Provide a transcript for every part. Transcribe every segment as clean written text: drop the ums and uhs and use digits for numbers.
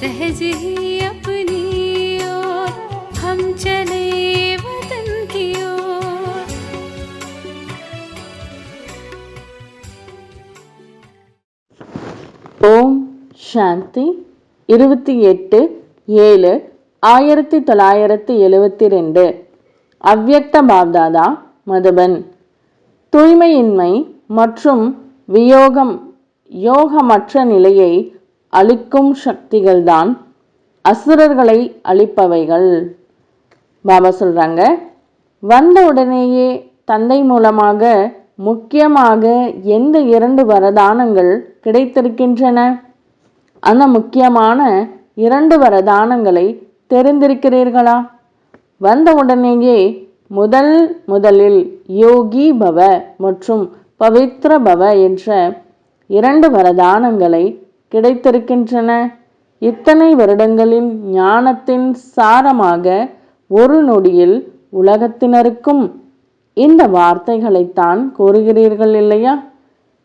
सहज ही अपनी ओर हम चले वतन की ओर। ஓம் சாந்தி 28/7/1972 அவ்யக்த பாப்தாதா மதுபன். தூய்மையின்மை மற்றும் வியோகம் யோகமற்ற நிலையை அளிக்கும் சக்திகள்தான் அசுரர்களை அழிப்பவைகள். பாபா சொல்றாங்க, வந்த உடனேயே தந்தை மூலமாக முக்கியமாக எந்த 2 வரதானங்கள் கிடைத்திருக்கின்றன? அந்த முக்கியமான 2 வரதானங்களை தெரிந்திருக்கிறீர்களா? வந்த உடனேயே முதலில் யோகி பவ மற்றும் பவித்ர பவ என்ற 2 வரதானங்களை கிடைத்திருக்கின்றன. இத்தனை வருடங்களின் ஞானத்தின் சாரமாக ஒரு நொடியில் உலகத்தினருக்கும் இந்த வார்த்தைகளைத்தான் கூறுகிறீர்கள் இல்லையா?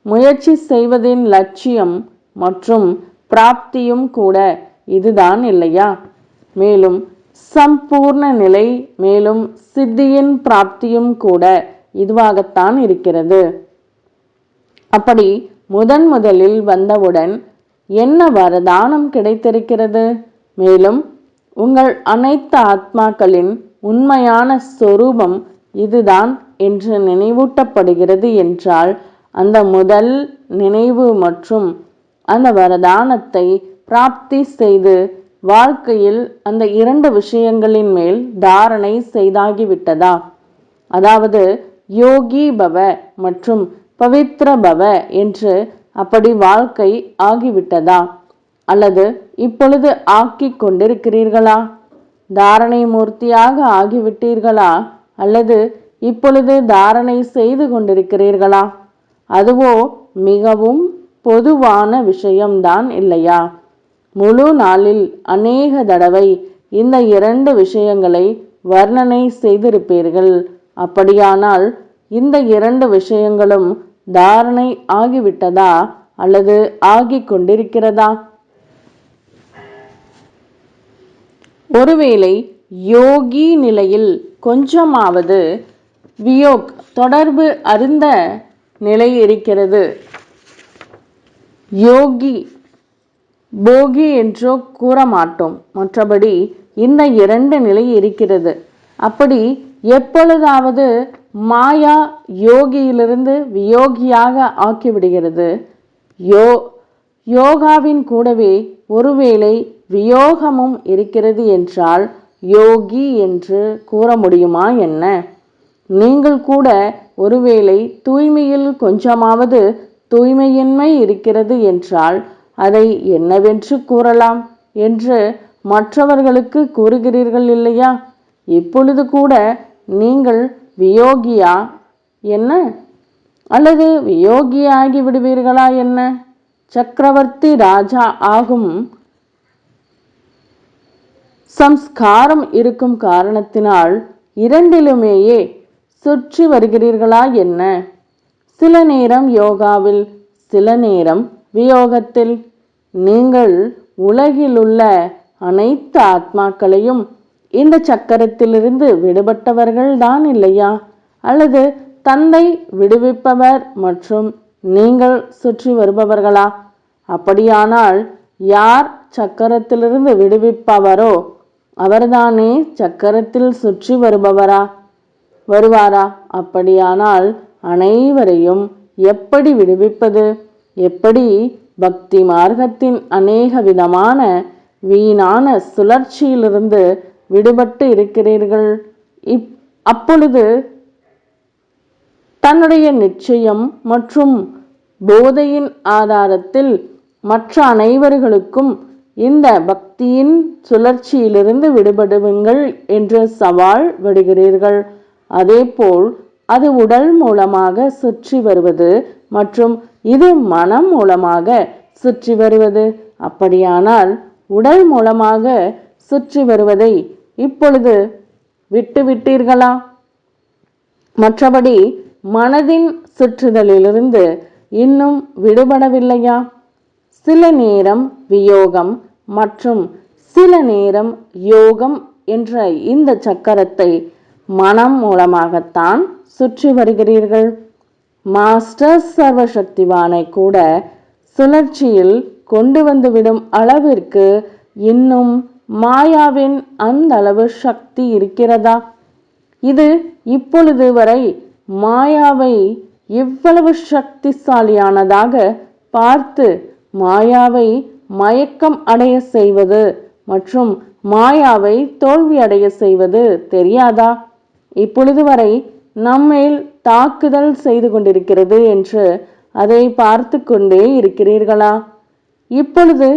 முயற்சி செய்வதின் லட்சியம் மற்றும் பிராப்தியும் கூட இதுதான் இல்லையா? மேலும் சம்பூர்ண நிலை மேலும் சித்தியின் பிராப்தியும் கூட இதுவாகத்தான் இருக்கிறது. அப்படி முதலில் வந்தவுடன் என்ன வரதானம் கிடைத்திருக்கிறது? மேலும் உங்கள் அனைத்து ஆத்மாக்களின் உண்மையான சொரூபம் இதுதான் என்று நினைவூட்டப்படுகிறது என்றால், அந்த முதல் நினைவு மற்றும் அந்த வரதானத்தை பிராப்தி செய்து வாழ்க்கையில் அந்த 2 விஷயங்களின் மேல் தாரணை செய்தாகிவிட்டதா? அதாவது யோகி பவ மற்றும் பவித்ர பவ என்று அப்படி வாழ்க்கை ஆகிவிட்டதா? அல்லது இப்பொழுது ஆக்கிக் கொண்டிருக்கிறீர்களா? தாரணை மூர்த்தியாக ஆகிவிட்டீர்களா? அல்லது இப்பொழுது தாரணை செய்து கொண்டிருக்கிறீர்களா? அதுவோ மிகவும் பொதுவான விஷயம்தான் இல்லையா? முழு நாளில் அநேக தடவை இந்த 2 விஷயங்களை வர்ணனை செய்திருப்பீர்கள். அப்படியானால் இந்த 2 விஷயங்களும் தாரணை ஆகிவிட்டதா அல்லது ஆகிக் கொண்டிருக்கிறதா? ஒருவேளை யோகி நிலையில் கொஞ்சமாவது வியோக் தொடர்பு அறிந்த நிலை இருக்கிறது. யோகி போகி என்றோ கூற மாட்டோம். மற்றபடி இந்த 2 நிலை இருக்கிறது. அப்படி எப்பொழுதாவது மாயா யோகியிலிருந்து வியோகியாக ஆக்கிவிடுகிறது. யோகாவின் கூடவே ஒருவேளை வியோகமும் இருக்கிறது என்றால் யோகி என்று கூற முடியுமா என்ன? நீங்கள் கூட ஒருவேளை தூய்மையில் கொஞ்சமாவது தூய்மையின்மை இருக்கிறது என்றால் அதை என்னவென்று கூறலாம் என்று மற்றவர்களுக்கு கூறுகிறீர்கள் இல்லையா? இப்பொழுது கூட நீங்கள் வியோகியா என்ன அல்லது வியோகியாகி விடுவீர்களா என்ன? சக்கரவர்த்தி ராஜா ஆகும் சம்ஸ்காரம் இருக்கும் காரணத்தினால் 2லுமேயே சுற்றி வருகிறீர்களா என்ன? சில நேரம் யோகாவில், சில நேரம் வியோகத்தில். நீங்கள் உலகிலுள்ள அனைத்து ஆத்மாக்களையும் இந்த சக்கரத்திலிருந்து விடுபட்டவர்கள் தான் இல்லையா? அல்லது தந்தை விடுவிப்பவர் மற்றும் நீங்கள் சுற்றி வருபவர்களா? அப்படியானால் யார் சக்கரத்திலிருந்து விடுவிப்பவரோ அவர்தானே சக்கரத்தில் சுற்றி வருவாரா? அப்படியானால் அனைவரையும் எப்படி விடுவிப்பது? எப்படி பக்தி மார்க்கத்தின் அநேக விதமான வீணான சுழற்சியிலிருந்து விடுபட்டு இருக்கிறீர்கள். அப்பொழுது தன்னுடைய நிச்சயம் மற்றும் போதையின் ஆதாரத்தில் மற்ற அனைவர்களுக்கும் இந்த பக்தியின் சுழற்சியிலிருந்து விடுபடுவீங்கள் என்று சவால் விடுகிறீர்கள். அதேபோல் அது உடல் மூலமாக சுற்றி வருவது மற்றும் இது மனம் மூலமாக சுற்றி வருவது. அப்படியானால் உடல் மூலமாக சுற்றி வருவதை இப்பொழுது விட்டுவிட்டீர்களா? மற்றபடி மனதின் சுற்றுதலிலிருந்து இன்னும் விடுபடவில்லையா? சில நேரம் வியோகம் மற்றும் சில நேரம் யோகம் என்ற இந்த சக்கரத்தை மனம் மூலமாகத்தான் சுற்றி வருகிறீர்கள். மாஸ்டர் சர்வசக்திவானை கூட சுழற்சியில் கொண்டு வந்துவிடும் அளவிற்கு இன்னும் மாயாவின் அந்த அளவு சக்தி இருக்கிறதா? இது இப்பொழுது வரை மாயாவை இவ்வளவு சக்திசாலியானதாக பார்த்து மாயாவை மயக்கம் அடைய செய்வது மற்றும் மாயாவை தோல்வி அடைய செய்வது தெரியாதா? இப்பொழுது வரை நம்மேல் தாக்குதல் செய்து கொண்டிருக்கிறது என்று அதை பார்த்து கொண்டே இருக்கிறீர்களா? இப்பொழுது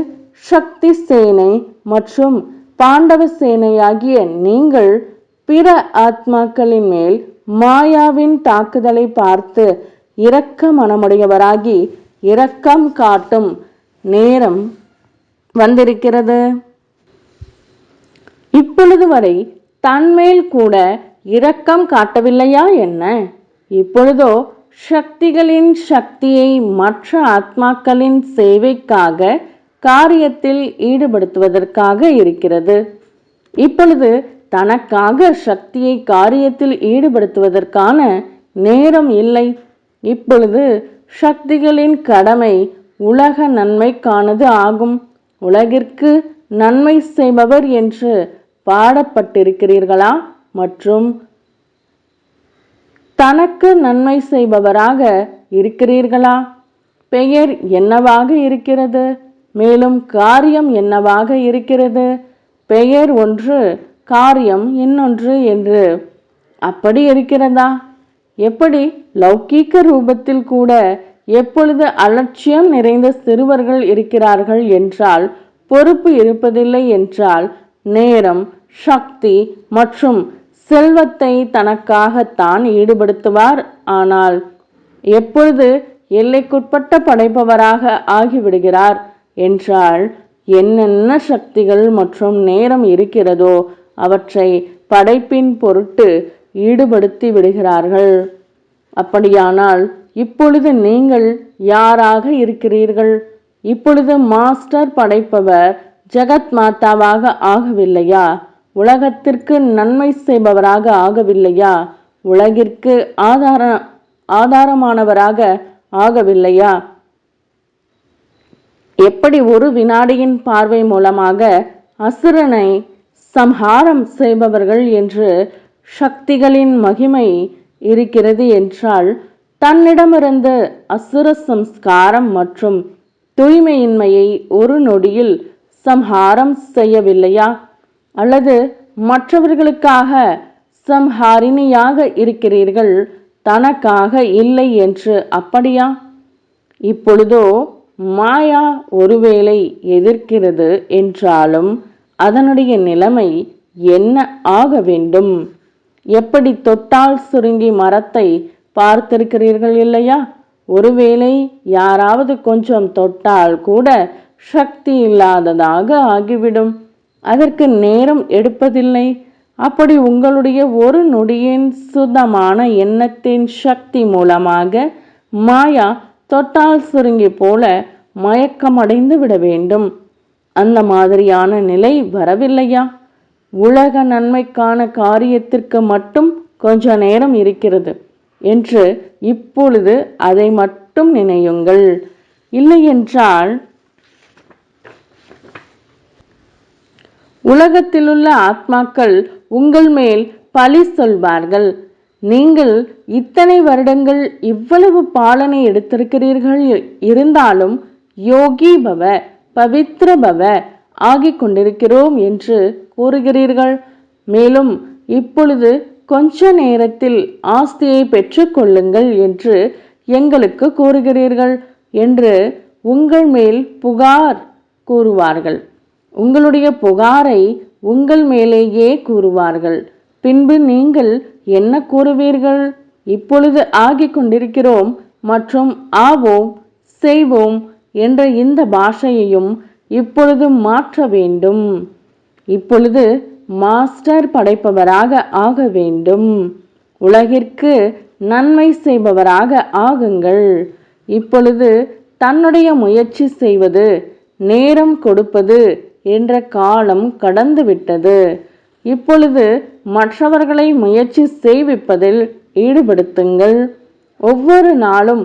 சக்தி சேனை மற்றும் பாண்டவ சேனையாகிய நீங்கள் பிற ஆத்மாக்களின் மேல் மாயாவின் தாக்குதலை பார்த்து இரக்க மனமுடையவராகி இரக்கம் காட்டும் நேரம் வந்திருக்கிறது. இப்பொழுது வரை தன்மேல் கூட இரக்கம் காட்டவில்லையா என்ன? இப்பொழுதோ சக்திகளின் சக்தியை மற்ற ஆத்மாக்களின் சேவைக்காக காரியத்தில் ஈடுபடுத்துவதற்காக இருக்கிறது. இப்பொழுது தனக்காக சக்தியை காரியத்தில் ஈடுபடுத்துவதற்கான நேரம் இல்லை. இப்பொழுது சக்திகளின் கடமை உலக நன்மைக்கானது ஆகும். உலகிற்கு நன்மை செய்பவர் என்று பாடப்பட்டிருக்கிறீர்களா? மற்றும் தனக்கு நன்மை செய்பவராக இருக்கிறீர்களா? பெயர் என்னவாக இருக்கிறது? மேலும் காரியம் என்னவாக இருக்கிறது? பெயர் ஒன்று, காரியம் இன்னொன்று என்று அப்படி இருக்கிறதா? எப்படி லௌகீக ரூபத்தில் கூட எப்பொழுது அலட்சியம் நிறைந்த சிறுவர்கள் இருக்கிறார்கள் என்றால், பொறுப்பு இருப்பதில்லை என்றால், நேரம், சக்தி மற்றும் செல்வத்தை தனக்காகத்தான் ஈடுபடுத்துவார். ஆனால் எப்பொழுது எல்லைக்குட்பட்ட படைப்பவராக ஆகிவிடுகிறார் என்றால், என்னென்ன சக்திகள் மற்றும் நேரம் இருக்கிறதோ அவற்றை படைப்பின் பொருட்டு ஈடுபடுத்தி விடுகிறார்கள். அப்படியானால் இப்பொழுது நீங்கள் யாராக இருக்கிறீர்கள்? இப்பொழுது மாஸ்டர் படைப்பவர் ஜெகத் மாதாவாக ஆகவில்லையா? உலகத்திற்கு நன்மை செய்பவராக ஆகவில்லையா? உலகிற்கு ஆதாரமானவராக ஆகவில்லையா? எப்படி ஒரு வினாடியின் பார்வை மூலமாக அசுரனை சம்ஹாரம் செய்பவர்கள் என்று சக்திகளின் மகிமை இருக்கிறது என்றால், தன்னிடமிருந்து அசுர சம்ஸ்காரம் மற்றும் தூய்மையின்மையை ஒரு நொடியில் சம்ஹாரம் செய்யவில்லையா? அல்லது மற்றவர்களுக்காக சம்ஹாரிணியாக இருக்கிறீர்கள், தனக்காக இல்லை என்று அப்படியா? இப்பொழுதோ மாயா ஒருவேளை எதிர்க்கிறது என்றாலும் அதனுடைய நிலைமை என்ன ஆக வேண்டும்? எப்படி தொட்டால் சுருங்கி மரத்தை பார்த்திருக்கிறீர்கள் இல்லையா? ஒருவேளை யாராவது கொஞ்சம் தொட்டால் கூட சக்தி இல்லாததாக ஆகிவிடும். அதற்கு நேரம் எடுப்பதில்லை. அப்படி உங்களுடைய ஒரு நொடியின் சுத்தமான எண்ணத்தின் சக்தி மூலமாக மாயா தொட்டால் சுருங்கி போல மயக்கமடைந்து விட வேண்டும். அந்த மாதிரியான நிலை வரவில்லையா? உலக நன்மைக்கான காரியத்திற்கு மட்டும் கொஞ்ச நேரம் இருக்கிறது என்று இப்பொழுது அதை மட்டும் நினையுங்கள். இல்லையென்றால் உலகத்திலுள்ள ஆத்மாக்கள் உங்கள் மேல் பழி சொல்வார்கள். நீங்கள் இத்தனை வருடங்கள் இவ்வளவு பாலனை எடுத்திருக்கிறீர்கள், இருந்தாலும் யோகி பவ, பவித்ர பவ ஆகிக் கொண்டிருக்கிறோம் என்று கூறுகிறீர்கள். மேலும் இப்பொழுது கொஞ்ச நேரத்தில் ஆஸ்தியை பெற்றுக்கொள்ளுங்கள் என்று எங்களுக்கு கூறுகிறீர்கள் என்று உங்கள் மேல் புகார் கூறுவார்கள். உங்களுடைய புகாரை உங்கள் மேலேயே கூறுவார்கள். பின்பு நீங்கள் என்ன கூறுவீர்கள்? இப்பொழுது ஆகிக் கொண்டிருக்கிறோம் மற்றும் ஆவோம் செய்வோம் என்ற இந்த பாஷையையும் இப்பொழுது மாற்ற வேண்டும். இப்பொழுது மாஸ்டர் படைப்பவராக ஆக வேண்டும். உலகிற்கு நன்மை செய்பவராக ஆகுங்கள். இப்பொழுது தன்னுடைய முயற்சி செய்வது, நேரம் கொடுப்பது என்ற காலம் கடந்துவிட்டது. இப்பொழுது மற்றவர்களை முயற்சி செய்விப்பதில் ஈடுபடுத்துங்கள். ஒவ்வொரு நாளும்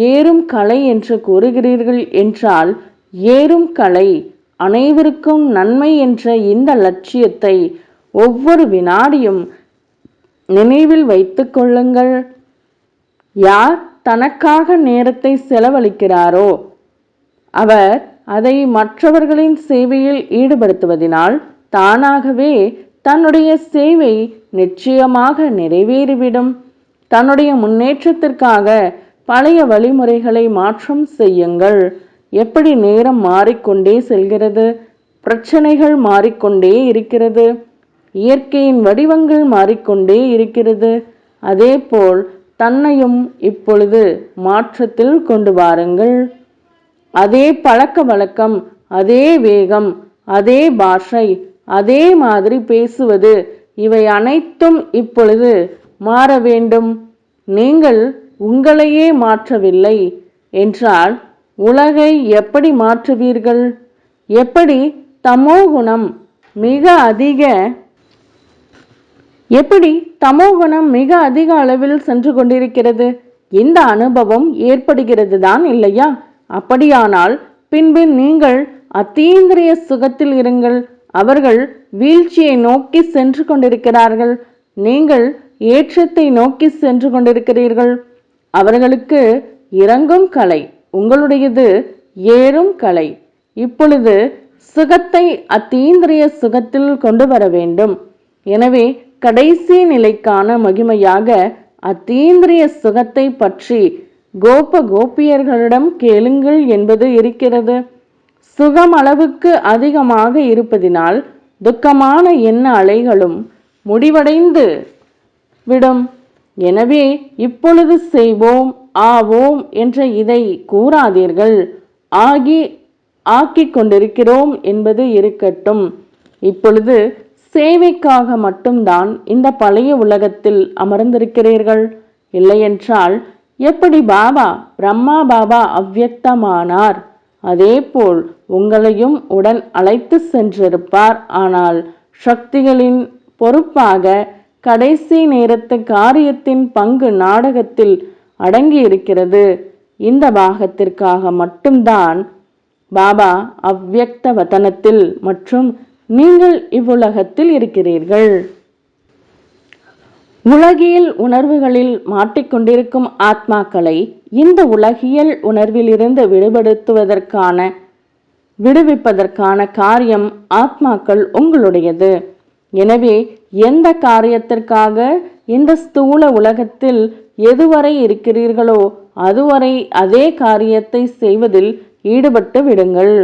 ஏறும் கலை என்று கூறுகிறீர்கள் என்றால், ஏறும் கலை அனைவருக்கும் நன்மை என்ற இந்த லட்சியத்தை ஒவ்வொரு வினாடியும் நினைவில் வைத்துக் கொள்ளுங்கள். யார் தனக்காக நேரத்தை செலவழிக்கிறாரோ அவர் அதை மற்றவர்களின் சேவையில் ஈடுபடுத்துவதினால் தானாகவே தன்னுடைய சேவை நிச்சயமாக நிறைவேறிவிடும். தன்னுடைய முன்னேற்றத்திற்காக பழைய வழிமுறைகளை மாற்றம் செய்யுங்கள். எப்படி நேரம் மாறிக்கொண்டே செல்கிறது, பிரச்சனைகள் மாறிக்கொண்டே இருக்கிறது, இயற்கையின் வடிவங்கள் மாறிக்கொண்டே இருக்கிறது. அதேபோல் தன்னையும் இப்பொழுது மாற்றத்தில் கொண்டு வாருங்கள். அதே பழக்க வழக்கம், அதே வேகம், அதே பாஷை, அதே மாதிரி பேசுவது, இவை அனைத்தும் இப்பொழுது மாற வேண்டும். நீங்கள் உங்களையே மாற்றவில்லை என்றால் உலகை எப்படி மாற்றுவீர்கள்? எப்படி தமோகுணம் மிக அதிக அளவில் சென்று கொண்டிருக்கிறது? இந்த அனுபவம் ஏற்படுகிறது தான் இல்லையா? அப்படியானால் பின்பு நீங்கள் அத்தீந்திரிய சுகத்தில் இருங்கள். அவர்கள் வீழ்ச்சியை நோக்கி சென்று கொண்டிருக்கிறார்கள், நீங்கள் ஏற்றத்தை நோக்கி சென்று கொண்டிருக்கிறீர்கள். அவர்களுக்கு இறங்கும் கலை, உங்களுடையது ஏறும் கலை. இப்பொழுது சுகத்தை அத்தீந்திரிய சுகத்தில் கொண்டு வர வேண்டும். எனவே கடைசி நிலைக்கான மகிமையாக அத்தீந்திரிய சுகத்தை பற்றி கோபியர்களிடம் கேளுங்கள் என்பது இருக்கிறது. சுகம் அளவுக்கு அதிகமாக இருப்பதினால் துக்கமான எண்ண அலைகளும் முடிவடைந்து விடும். எனவே இப்பொழுது செய்வோம் ஆவோம் என்ற இதை கூறாதீர்கள். ஆக்கிக் கொண்டிருக்கிறோம் என்பது இருக்கட்டும். இப்பொழுது சேவைக்காக மட்டும்தான் இந்த பழைய உலகத்தில் அமர்ந்திருக்கிறீர்கள். இல்லையென்றால் எப்படி பிரம்மா பாபா அவ்வியக்தமானார்? அதேபோல் உங்களையும் உடன் அழைத்து சென்றிருப்பார். ஆனால் சக்திகளின் பொறுப்பாக கடைசி நேரத்து காரியத்தின் பங்கு நாடகத்தில் அடங்கி இருக்கிறது. இந்த பாகத்திற்காக மட்டும்தான் பாபா அவ்வியக்த வதனத்தில் மற்றும் நீங்கள் இவ்வுலகத்தில் இருக்கிறீர்கள். உலகியல் உணர்வுகளில் மாட்டிக்கொண்டிருக்கும் ஆத்மாக்களை இந்த உலகியல் உணர்விலிருந்து விடுவிப்பதற்கான காரியம் ஆத்மாக்கள் உங்களுடையது. எனவே எந்த காரியத்திற்காக இந்த ஸ்தூல உலகத்தில் எதுவரை இருக்கிறீர்களோ அதுவரை அதே காரியத்தை செய்வதில் ஈடுபட்டு விடுங்கள்.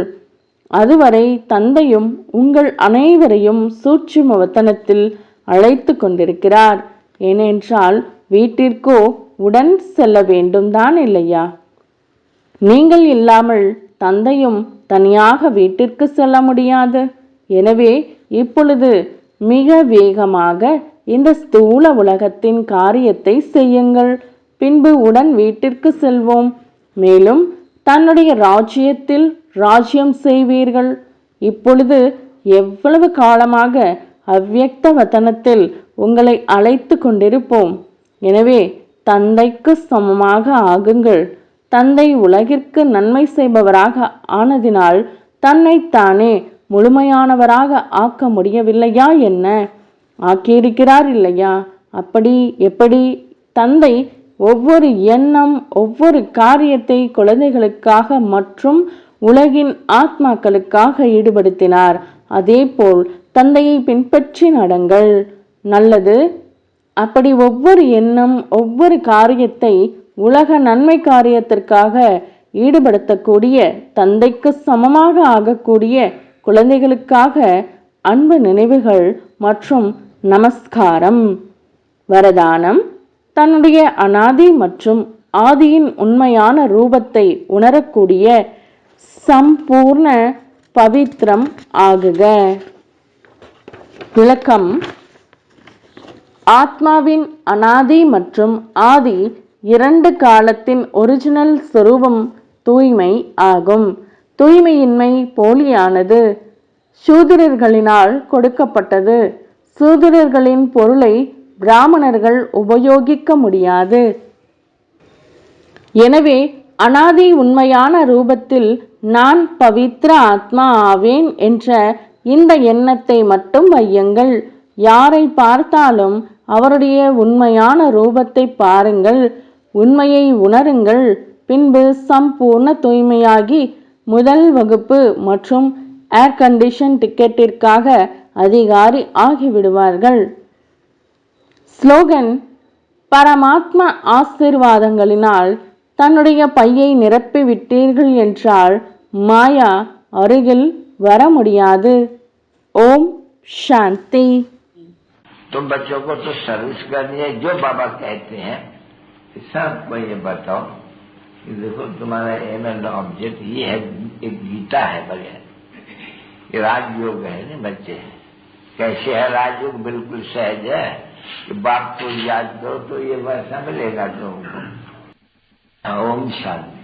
அதுவரை தந்தையும் உங்கள் அனைவரையும் சூட்சும வதனத்தில் அழைத்து கொண்டிருக்கிறார். ஏனென்றால் வீட்டிற்கோ உடன் செல்ல வேண்டும் தான் இல்லையா? நீங்கள் இல்லாமல் தந்தையும் தனியாக வீட்டிற்கு செல்ல முடியாது. எனவே இப்பொழுது மிக வேகமாக இந்த ஸ்தூல உலகத்தின் காரியத்தை செய்யுங்கள். பின்பு உடன் வீட்டிற்கு செல்வோம். மேலும் தன்னுடைய ராஜ்யத்தில் ராஜ்யம் செய்வீர்கள். இப்பொழுது எவ்வளவு காலமாக அவ்வியக்த வதனத்தில் உங்களை அழைத்து கொண்டிருப்போம். எனவே தந்தைக்கு சமமாக ஆகுங்கள். தந்தை உலகிற்கு நன்மை செய்பவராக ஆனதினால் தன்னைத்தானே முழுமையானவராக ஆக்க முடியவில்லையா என்ன? ஆக்கியிருக்கிறார் இல்லையா? அப்படி எப்படி தந்தை ஒவ்வொரு எண்ணம் ஒவ்வொரு காரியத்தை குழந்தைகளுக்காக மற்றும் உலகின் ஆத்மாக்களுக்காக ஈடுபடுத்தினார். அதேபோல் தந்தையை பின்பற்றி நடங்கள். நல்லது. அப்படி ஒவ்வொரு எண்ணம், ஒவ்வொரு காரியத்தை உலக நன்மை காரியத்திற்காக ஈடுபடுத்தக்கூடிய, தந்தைக்கு சமமாக ஆகக்கூடிய குழந்தைகளுக்காக அன்பு நினைவுகள் மற்றும் நமஸ்காரம். வரதானம். தன்னுடைய அனாதி மற்றும் ஆதியின் உண்மையான ரூபத்தை உணரக்கூடிய சம்பூர்ண பவித்ரம் ஆகுக. விளக்கம். ஆத்மாவின் அனாதி மற்றும் ஆதி இரண்டு காலத்தின் ஒரிஜினல் சொரூபம் தூய்மை ஆகும். தூய்மையின்மை போலியானது, சூத்திரர்களினால் கொடுக்கப்பட்டது. சூத்திரர்களின் பொருளை பிராமணர்கள் உபயோகிக்க முடியாது. எனவே அனாதி உண்மையான ரூபத்தில் நான் பவித்ர ஆத்மா ஆவேன் என்ற இந்த எண்ணத்தை மட்டும் வையுங்கள். யாரை பார்த்தாலும் அவருடைய உண்மையான ரூபத்தை பாருங்கள், உண்மையை உணருங்கள். பின்பு சம்பூர்ண தூய்மையாகி முதல் வகுப்பு மற்றும் ஏர் கண்டிஷன் டிக்கெட்டிற்காக அதிகாரி ஆகிவிடுவார்கள். ஸ்லோகன். பரமாத்மா ஆசீர்வாதங்களினால் தன்னுடைய பையை நிரப்பி விட்டீர்கள் என்றால் மாயா அருகில் வர முடியாது. ஓம் சாந்தி. तुम बच्चों को तो सर्विस करनी है, जो बाबा कहते हैं सबको ये बताओ कि देखो तुम्हारा एम एंड ऑब्जेक्ट ये है, एक गीता है बगैर, ये राजयोग है ना बच्चे। कैसे है राजयोग? बिल्कुल सहज है कि बाप को याद करो तो ये वैसा मिलेगा तुमको। ओम शांति।